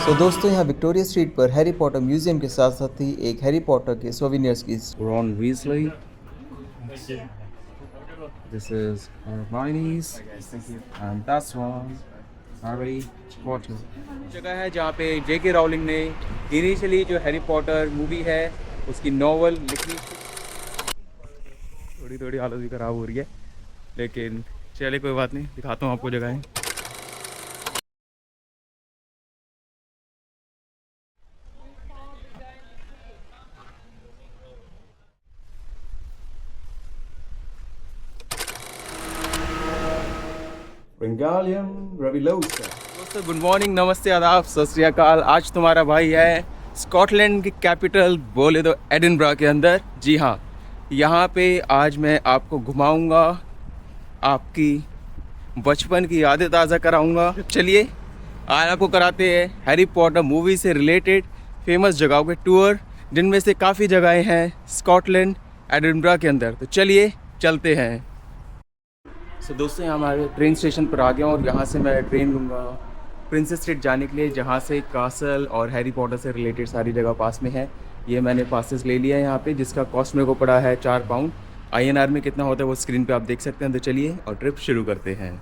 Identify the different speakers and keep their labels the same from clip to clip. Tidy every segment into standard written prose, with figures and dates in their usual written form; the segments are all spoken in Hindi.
Speaker 1: तो दोस्तों यहाँ विक्टोरिया स्ट्रीट पर हैरी पॉटर म्यूजियम के साथ साथ ही एक हैरी पॉटर के सोवेनियर्स की
Speaker 2: Ron Weasley. This is Hermione's. And that's one Harry Potter.
Speaker 3: जगह है जहाँ पे जेके राउलिंग ने इनिशियली जो हैरी पॉटर मूवी है उसकी नॉवल लिखी। थोड़ी थोड़ी हालत भी ख़राब हो रही है, लेकिन चलिए कोई बात नहीं, दिखाता हूँ आपको जगहें।
Speaker 2: Wingardium Leviosa.
Speaker 3: दोस्तों गुड मॉर्निंग, नमस्ते, आदाब, सत श्री अकाल। आज तुम्हारा भाई है स्कॉटलैंड की कैपिटल बोले तो एडिनबरा के अंदर। जी हाँ, यहाँ पे आज मैं आपको घुमाऊँगा, आपकी बचपन की यादें ताज़ा कराऊँगा। चलिए आज आपको कराते हैं हैरी पॉटर मूवी से रिलेटेड फेमस जगहों के टूर, जिनमें से काफ़ी जगहें हैं स्कॉटलैंड एडिनबरा के अंदर। तो चलिए चलते हैं। तो दोस्तों यहाँ हमारे ट्रेन स्टेशन पर आ गया हूँ और यहाँ से मैं ट्रेन लूँगा प्रिंसेस स्ट्रीट जाने के लिए, जहाँ से कासल और हैरी पॉटर से रिलेटेड सारी जगह पास में है। ये मैंने पासेस ले लिया है यहाँ पे, जिसका कॉस्ट मेरे को पड़ा है 4 पाउंड। INR में कितना होता है वो स्क्रीन पे आप देख सकते हैं। तो चलिए और ट्रिप शुरू करते हैं।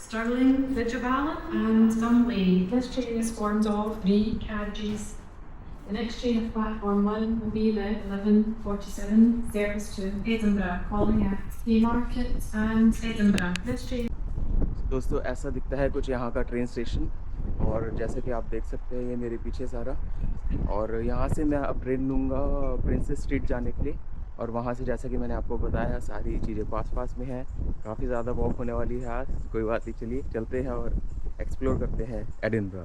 Speaker 4: Sterling, Lichtervalla, and Dunley. This train is formed of 3 carriages. The next train of platform 1 will be the 11:47 service to Edinburgh, calling at Haymarket and Edinburgh. This train.
Speaker 3: दोस्तों ऐसा दिखता है कुछ यहाँ का ट्रेन स्टेशन, और जैसे कि आप देख सकते हैं ये मेरे पीछे सारा। और यहाँ से मैं अब ट्रेन लूँगा प्रिंसेस स्ट्रीट जाने के लिए, और वहाँ से जैसा कि मैंने आपको बताया सारी चीज़ें पास में हैं। काफ़ी ज़्यादा वॉक होने वाली है आज, कोई बात नहीं, चलिए चलते हैं और एक्सप्लोर करते हैं एडिनबरा।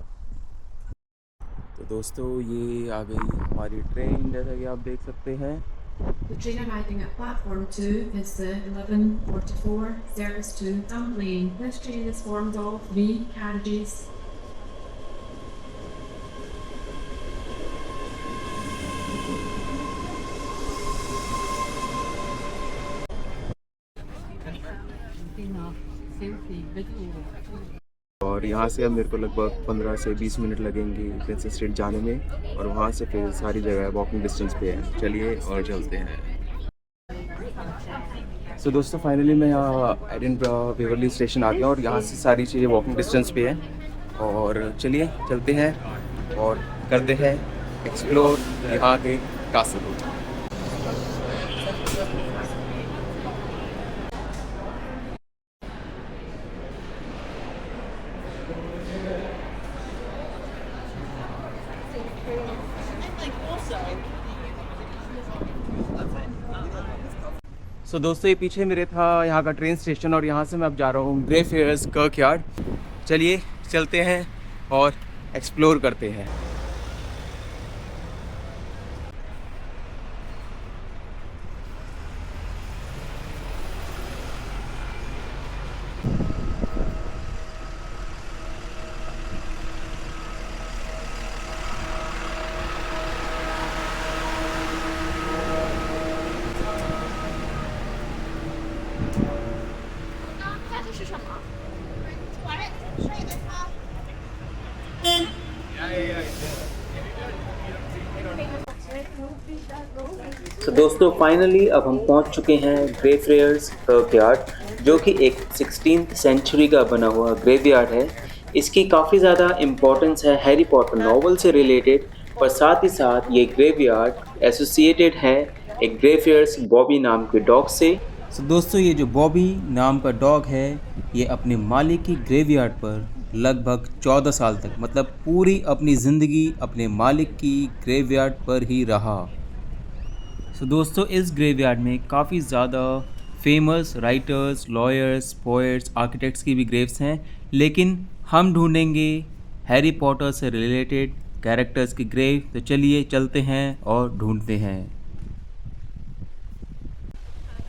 Speaker 3: तो दोस्तों ये आ गई हमारी ट्रेन, जैसा कि आप देख सकते हैं।
Speaker 4: The train arriving at platform 2 is the 11:44 service to Dunblane. This train is formed of 3 carriages.
Speaker 3: और यहाँ से अब मेरे को लगभग 15 से 20 मिनट लगेंगे प्रिंसेस स्ट्रीट जाने में, और वहाँ से फिर सारी जगह वॉकिंग डिस्टेंस पे है। चलिए और चलते हैं। सो दोस्तों फाइनली मैं यहाँ एडिनबरा वेवरली स्टेशन आ गया, और यहाँ से सारी चीज़ें वॉकिंग डिस्टेंस पे है। और चलिए चलते हैं और करते हैं एक्सप्लोर यहाँ के कासल को। दोस्तों ये पीछे मेरे था यहाँ का ट्रेन स्टेशन, और यहाँ से मैं अब जा रहा हूँ ग्रेफेयर्स कर्कयार्ड। चलिए चलते हैं और एक्सप्लोर करते हैं।
Speaker 1: तो दोस्तों फाइनली अब हम पहुंच चुके हैं ग्रेफेयर्स कर्कयार्ड, जो कि एक 16th सेंचुरी का बना हुआ ग्रेवयार्ड है। इसकी काफ़ी ज़्यादा इम्पोर्टेंस है हैरी पॉटर नॉवल से रिलेटेड, पर साथ ही साथ ये ग्रेवयार्ड एसोसिएटेड है एक ग्रेफेयर्स बॉबी नाम के डॉग से। तो दोस्तों ये जो बॉबी नाम का डॉग है, ये अपने मालिक की ग्रेवयार्ड पर लगभग 14 साल तक, मतलब पूरी अपनी ज़िंदगी अपने मालिक की ग्रेवयार्ड पर ही रहा। तो दोस्तों इस ग्रेवयार्ड में काफ़ी ज़्यादा famous writers, lawyers, poets, architects की भी ग्रेव्स हैं, लेकिन हम ढूंढेंगे हैरी पॉटर से रिलेटेड कैरेक्टर्स की ग्रेव। तो चलिए चलते हैं और ढूंढते हैं।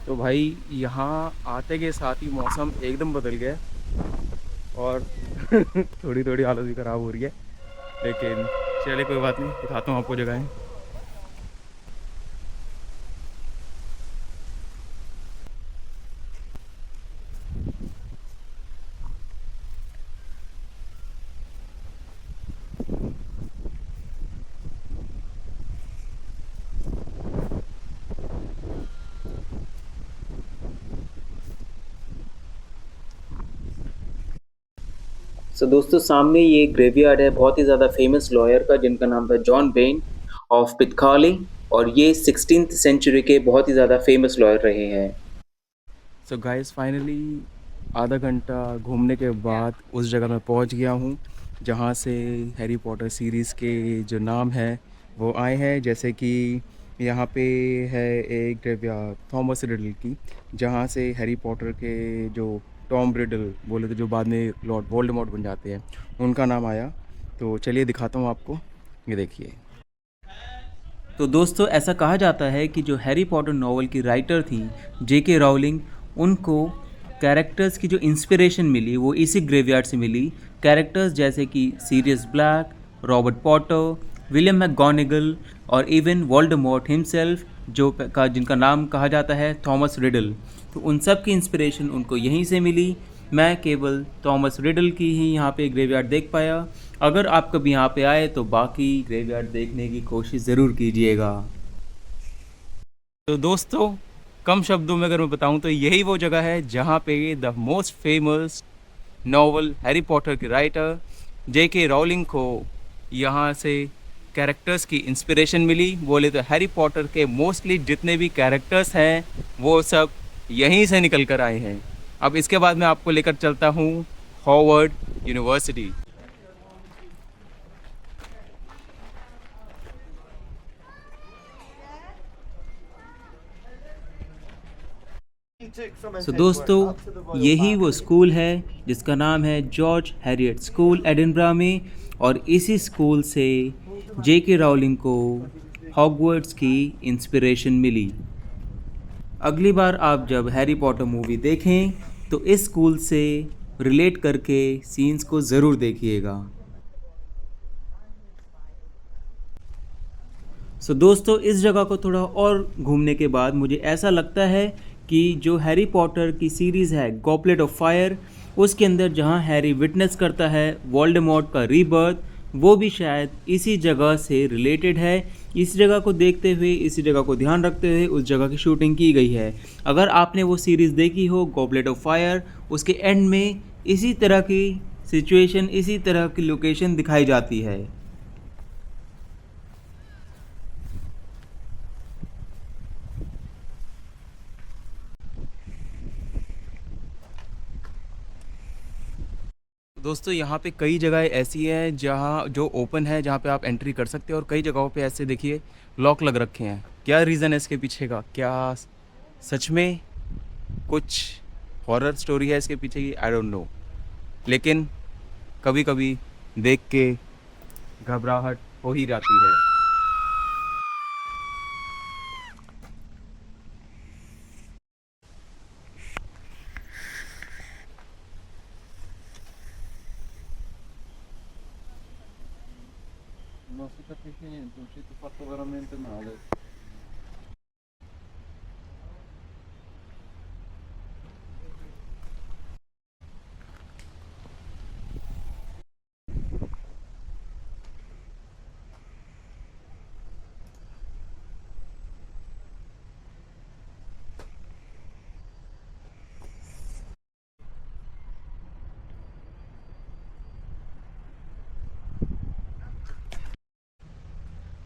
Speaker 3: तो भाई यहाँ आते के साथ ही मौसम एकदम बदल गया, और थोड़ी थोड़ी हालत भी ख़राब हो रही है, लेकिन चलिए कोई बात नहीं, दिखाता हूँ आपको जगहें।
Speaker 1: दोस्तों सामने ये ग्रेवयार्ड है बहुत ही ज़्यादा फेमस लॉयर का जिनका नाम था जॉन बेन ऑफ पिथकाली, और ये 16th सेंचुरी के बहुत ही ज़्यादा फेमस लॉयर रहे हैं।
Speaker 3: सो गाइस फाइनली आधा घंटा घूमने के बाद उस जगह मैं पहुंच गया हूं जहां से हैरी पॉटर सीरीज़ के जो नाम है वो आए हैं। जैसे कि यहाँ पे है एक ग्रेवयार्ड थॉमस रिडल की, जहाँ से हैरी पॉटर के जो टॉम रिडल बोले तो जो बाद में लॉर्ड वोल्डेमॉर्ट बन जाते हैं उनका नाम आया। तो चलिए दिखाता हूँ आपको, ये देखिए। तो दोस्तों ऐसा कहा जाता है कि जो हैरी पॉटर नॉवल की राइटर थी जेके राउलिंग, उनको कैरेक्टर्स की जो इंस्पिरेशन मिली वो इसी ग्रेवयार्ड से मिली। कैरेक्टर्स जैसे कि Sirius Black, Robert Potter, William McGonagall और इवन वोल्डेमॉर्ट हिमसेल्फ जिनका नाम कहा जाता है थॉमस रिडल। तो उन सब की इंस्पिरेशन उनको यहीं से मिली। मैं केवल थॉमस रिडल की ही यहाँ पे ग्रेवयार्ड देख पाया। अगर आप कभी यहाँ पे आए तो बाकी ग्रेवयार्ड देखने की कोशिश ज़रूर कीजिएगा। तो दोस्तों कम शब्दों में अगर मैं बताऊँ तो यही वो जगह है जहाँ पे the most famous novel Harry Potter के राइटर जेके राउलिंग को यहाँ से कैरेक्टर्स की इंस्पिरेशन मिली। बोले तो हैरी पॉटर के मोस्टली जितने भी कैरेक्टर्स हैं वो सब यहीं से निकल कर आए हैं। अब इसके बाद मैं आपको लेकर चलता हूँ हॉवर्ड यूनिवर्सिटी। दोस्तों यही वो स्कूल है जिसका नाम है जॉर्ज हैरियट स्कूल एडिनबरा में, और इसी स्कूल से जेके राउलिंग को हॉगवर्ट्स की इंस्पिरेशन मिली। अगली बार आप जब हैरी पॉटर मूवी देखें तो इस स्कूल से रिलेट करके सीन्स को ज़रूर देखिएगा। दोस्तों इस जगह को थोड़ा और घूमने के बाद मुझे ऐसा लगता है कि जो हैरी पॉटर की सीरीज़ है गॉबलेट ऑफ फायर, उसके अंदर जहां हैरी विटनेस करता है वोल्डेमॉर्ट का रीबर्थ, वो भी शायद इसी जगह से रिलेटेड है। इस जगह को देखते हुए, इसी जगह को ध्यान रखते हुए उस जगह की शूटिंग की गई है। अगर आपने वो सीरीज़ देखी हो गॉबलेट ऑफ फायर, उसके एंड में इसी तरह की सिचुएशन, इसी तरह की लोकेशन दिखाई जाती है। दोस्तों यहाँ पे कई जगह ऐसी हैं जहाँ जो ओपन है, जहाँ पे आप एंट्री कर सकते हैं, और कई जगहों पे ऐसे देखिए लॉक लग रखे हैं। क्या रीज़न है इसके पीछे का? क्या सच में कुछ हॉरर स्टोरी है इसके पीछे की? आई डोंट नो, लेकिन कभी कभी देख के घबराहट हो ही जाती है।
Speaker 2: Non si capisce niente, un sito fatto veramente male.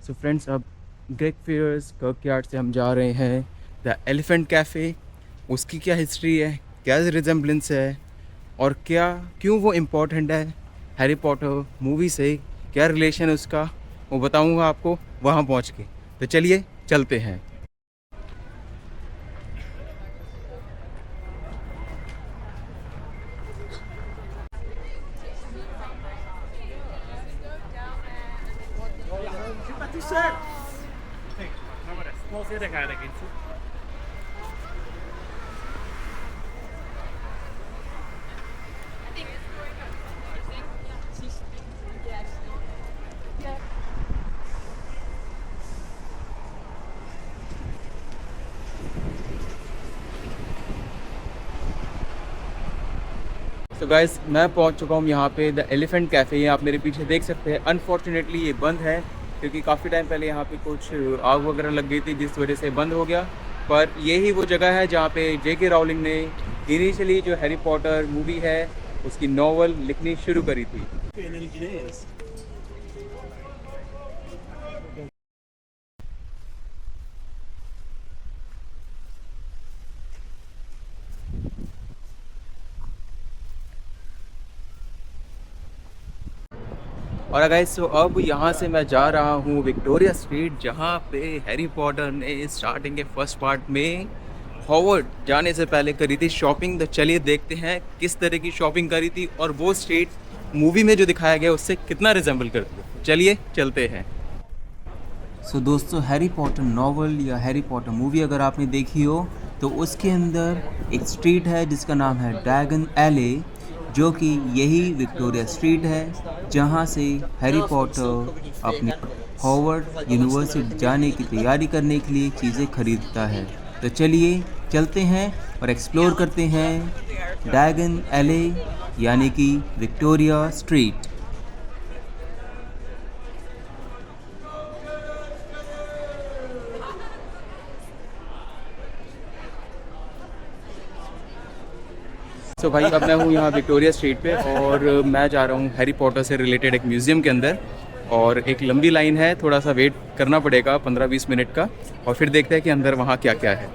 Speaker 3: So friends, अब ग्रेग फेयर्स कर्कयार्ड से हम जा रहे हैं द एलिफेंट कैफ़े। उसकी क्या हिस्ट्री है, क्या रिजेम्बलेंस है, और क्यों वो इम्पोर्टेंट है हैरी पॉटर मूवी से, क्या रिलेशन है उसका, वो बताऊंगा आपको वहाँ पहुँच के। तो चलिए चलते हैं। तो गाइस मैं पहुंच चुका हूं यहाँ पे द एलिफेंट कैफ़े। ये आप मेरे पीछे देख सकते हैं। अनफॉर्चुनेटली ये बंद है क्योंकि काफ़ी टाइम पहले यहाँ पे कुछ आग वगैरह लग गई थी जिस वजह से बंद हो गया। पर यही वो जगह है जहाँ पे जेके राउलिंग ने इनिशियली जो हैरी पॉटर मूवी है उसकी नॉवल लिखनी शुरू करी थी। और गाइस तो अब यहाँ से मैं जा रहा हूँ विक्टोरिया स्ट्रीट, जहाँ पे हैरी पॉटर ने स्टार्टिंग के फर्स्ट पार्ट में हॉवर्ड जाने से पहले करी थी शॉपिंग। तो चलिए देखते हैं किस तरह की शॉपिंग करी थी और वो स्ट्रीट मूवी में जो दिखाया गया उससे कितना रिजेंबल करती है। चलिए चलते हैं। सो दोस्तों, हैरी पॉटर नॉवल या हैरी पॉटर मूवी अगर आपने देखी हो तो उसके अंदर एक स्ट्रीट है जिसका नाम है ड्रैगन एले, जो कि यही विक्टोरिया स्ट्रीट है जहाँ से हैरी पॉटर अपने हॉवर्ड यूनिवर्सिटी जाने की तैयारी करने के लिए चीज़ें खरीदता है। तो चलिए चलते हैं और एक्सप्लोर करते हैं ड्रैगन एले यानी कि विक्टोरिया स्ट्रीट। तो भाई अब मैं हूँ यहाँ विक्टोरिया स्ट्रीट पे और मैं जा रहा हूँ हैरी पॉटर से रिलेटेड एक म्यूज़ियम के अंदर, और एक लंबी लाइन है, थोड़ा सा वेट करना पड़ेगा 15-20 मिनट का, और फिर देखते हैं कि अंदर वहाँ क्या क्या है।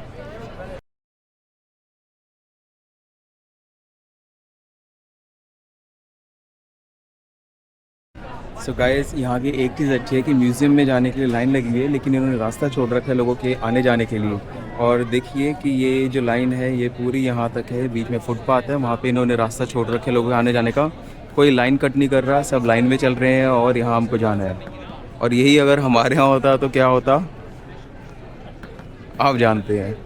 Speaker 3: सो गाइस, यहाँ की एक चीज़ अच्छी है कि म्यूज़ियम में जाने के लिए लाइन लगी हुई है, लेकिन इन्होंने रास्ता छोड़ रखा है लोगों के आने जाने के लिए। और देखिए कि ये जो लाइन है ये पूरी यहाँ तक है, बीच में फुटपाथ है, वहाँ पे इन्होंने रास्ता छोड़ रखे है लोगों के आने जाने का। कोई लाइन कट नहीं कर रहा, सब लाइन में चल रहे हैं और यहाँ हमको जाना है। और यही अगर हमारे यहाँ होता तो क्या होता, आप जानते हैं।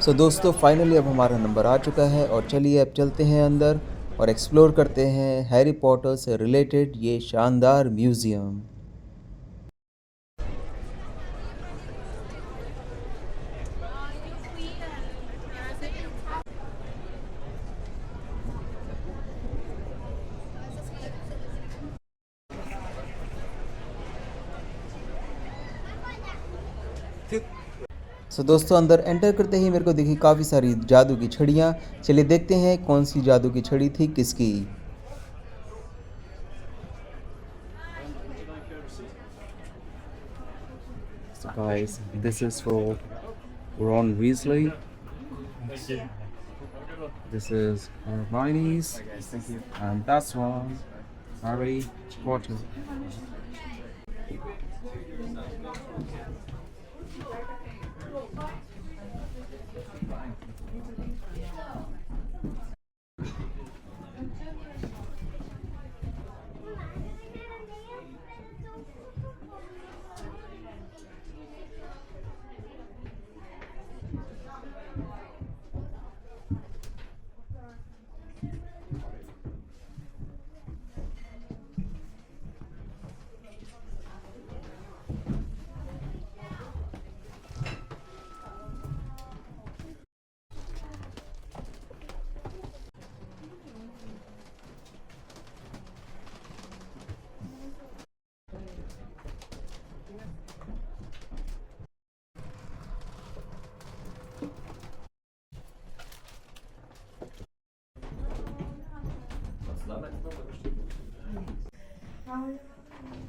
Speaker 3: सो दोस्तों, फाइनली अब हमारा नंबर आ चुका है और चलिए अब चलते हैं अंदर और एक्सप्लोर करते हैं हैरी पॉटर से रिलेटेड ये शानदार म्यूज़ियम। सो दोस्तों, अंदर एंटर करते ही मेरे को दिखी काफ़ी सारी जादू की छड़ियाँ। चलिए देखते हैं कौन सी जादू की छड़ी थी किसकी। So guys, this is for Ron Weasley. This is Hermione's, and that's one Harry Potter.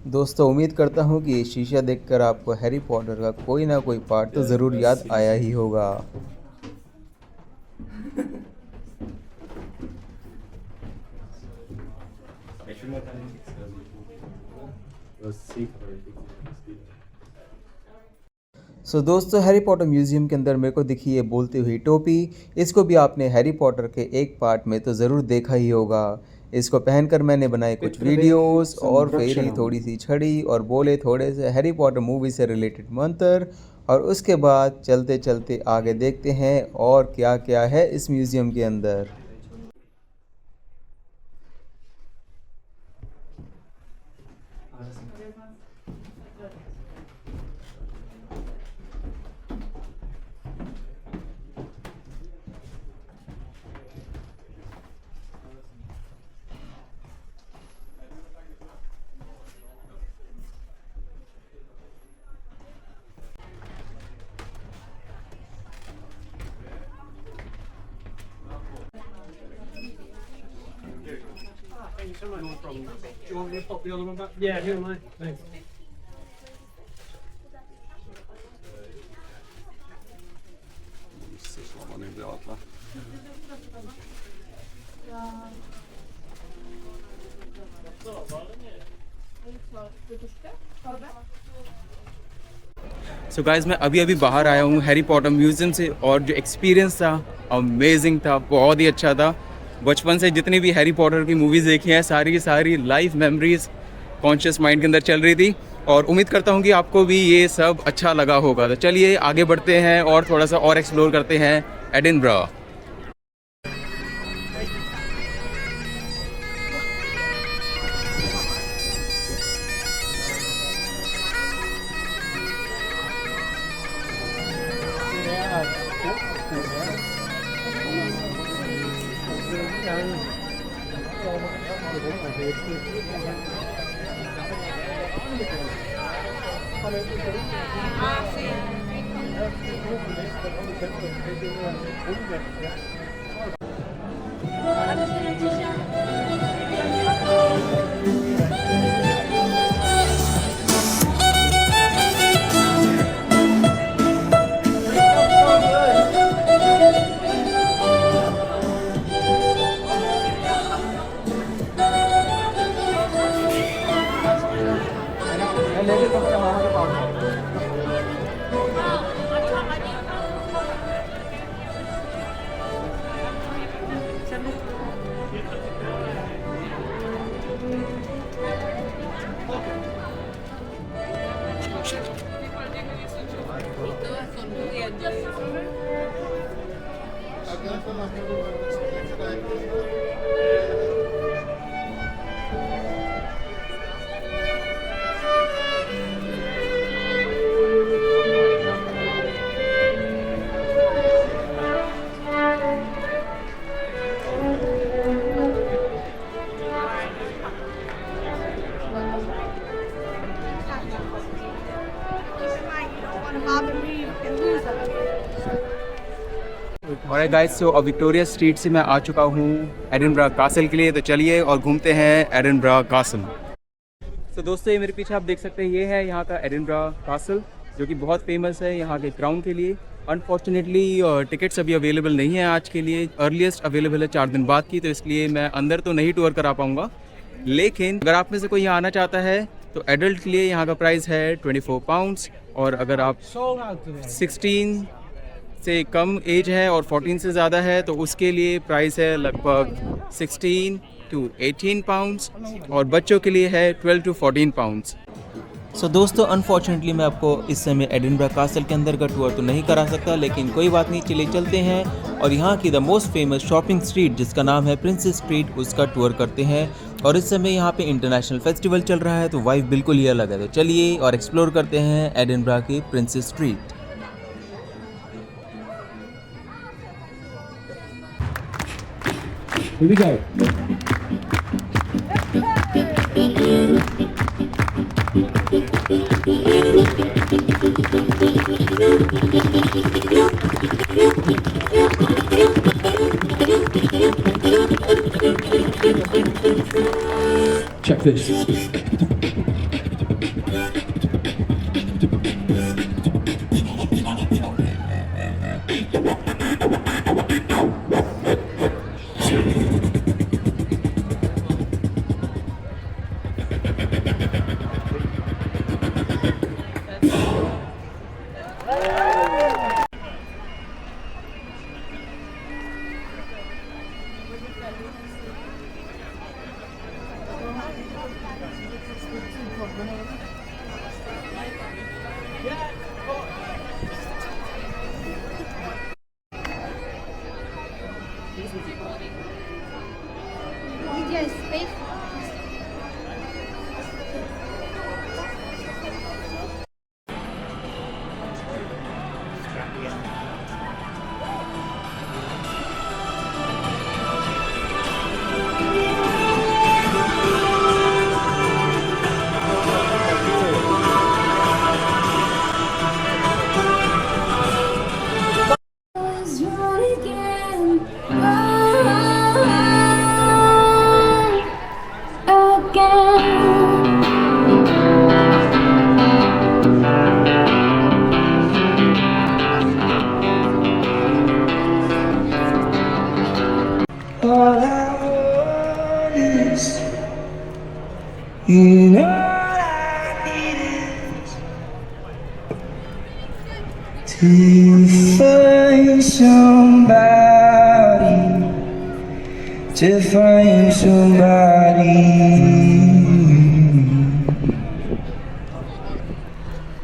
Speaker 3: दोस्तों, उम्मीद करता हूँ कि ये शीशा देखकर आपको हैरी पॉटर का कोई ना कोई पार्ट तो ज़रूर याद आया ही होगा। सो दोस्तों, हैरी पॉटर म्यूज़ियम के अंदर मेरे को दिखी ये बोलती हुई टोपी। इसको भी आपने हैरी पॉटर के एक पार्ट में तो ज़रूर देखा ही होगा। इसको पहनकर मैंने बनाए कुछ वीडियोस और फेरी थोड़ी सी छड़ी और बोले थोड़े से हैरी पॉटर मूवी से रिलेटेड मंत्र, और उसके बाद चलते चलते आगे देखते हैं और क्या क्या है इस म्यूज़ियम के अंदर।
Speaker 2: No problem. Do you want me to pop the other one back? Yeah, here am I. Thanks.
Speaker 3: So guys मैं अभी अभी बाहर आया हूँ हैरी पॉटर म्यूज़ियम से, और जो एक्सपीरियंस था अमेजिंग था, बहुत ही अच्छा था। बचपन से जितनी भी हैरी पॉटर की मूवीज़ देखी हैं सारी की सारी लाइफ मेमोरीज कॉन्शियस माइंड के अंदर चल रही थी, और उम्मीद करता हूँ कि आपको भी ये सब अच्छा लगा होगा। तो चलिए आगे बढ़ते हैं और थोड़ा सा और एक्सप्लोर करते हैं एडिनबरा। और गाइस सो अब विक्टोरिया स्ट्रीट से मैं आ चुका हूँ एडिनबरा कासल के लिए। तो चलिए और घूमते हैं एडिनबरा कासल। तो दोस्तों ये मेरे पीछे आप देख सकते हैं, ये है यहाँ का एडिनबरा कासल जो कि बहुत फेमस है यहाँ के क्राउन के लिए। अनफॉर्चुनेटली टिकट्स अभी अवेलेबल नहीं है आज के लिए, अर्लीस्ट अवेलेबल है 4 दिन बाद की, तो इसलिए मैं अंदर तो नहीं टूर करा पाऊँगा। लेकिन अगर आप में से कोई यहाँ आना चाहता है तो एडल्ट के लिए यहाँ का प्राइस है 24 पाउंड्स, और अगर आप 16 से कम एज है और 14 से ज़्यादा है तो उसके लिए प्राइस है लगभग 16 to 18 पाउंड्स, और बच्चों के लिए है 12 to 14 पाउंड्स।
Speaker 1: सो दोस्तों अनफॉर्चुनेटली मैं आपको इस समय एडिनबरा कासल के अंदर का टूर तो नहीं करा सकता, लेकिन कोई बात नहीं, चलिए चलते हैं और यहाँ की the most famous shopping street जिसका नाम है प्रिंसेस स्ट्रीट, उसका टूर करते हैं। और इस समय यहाँ पे इंटरनेशनल फेस्टिवल चल रहा है तो वाइब बिल्कुल ही अलग है। तो चलिए और एक्सप्लोर करते हैं एडिनबरा की princess street.
Speaker 2: Here we go. Check this.
Speaker 5: You know all I need is to find somebody, to find somebody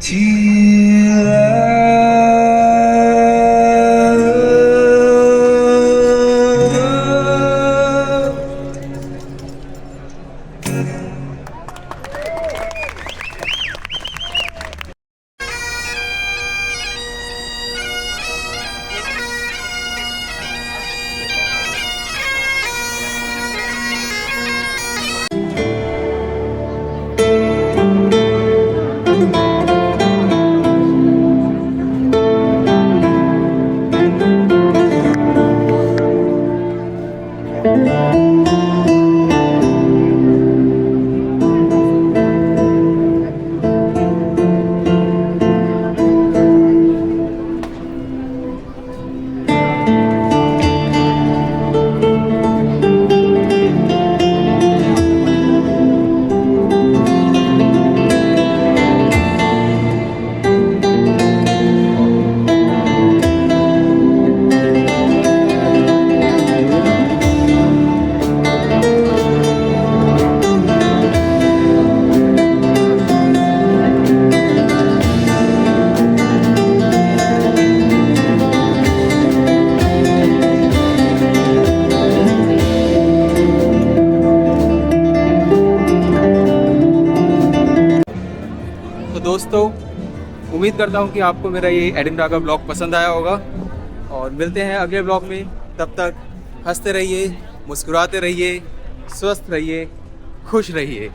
Speaker 5: to love.
Speaker 3: तो दोस्तों, उम्मीद करता हूँ कि आपको मेरा ये एडिनबरा का ब्लॉग पसंद आया होगा और मिलते हैं अगले ब्लॉग में। तब तक हंसते रहिए, मुस्कुराते रहिए, स्वस्थ रहिए, खुश रहिए।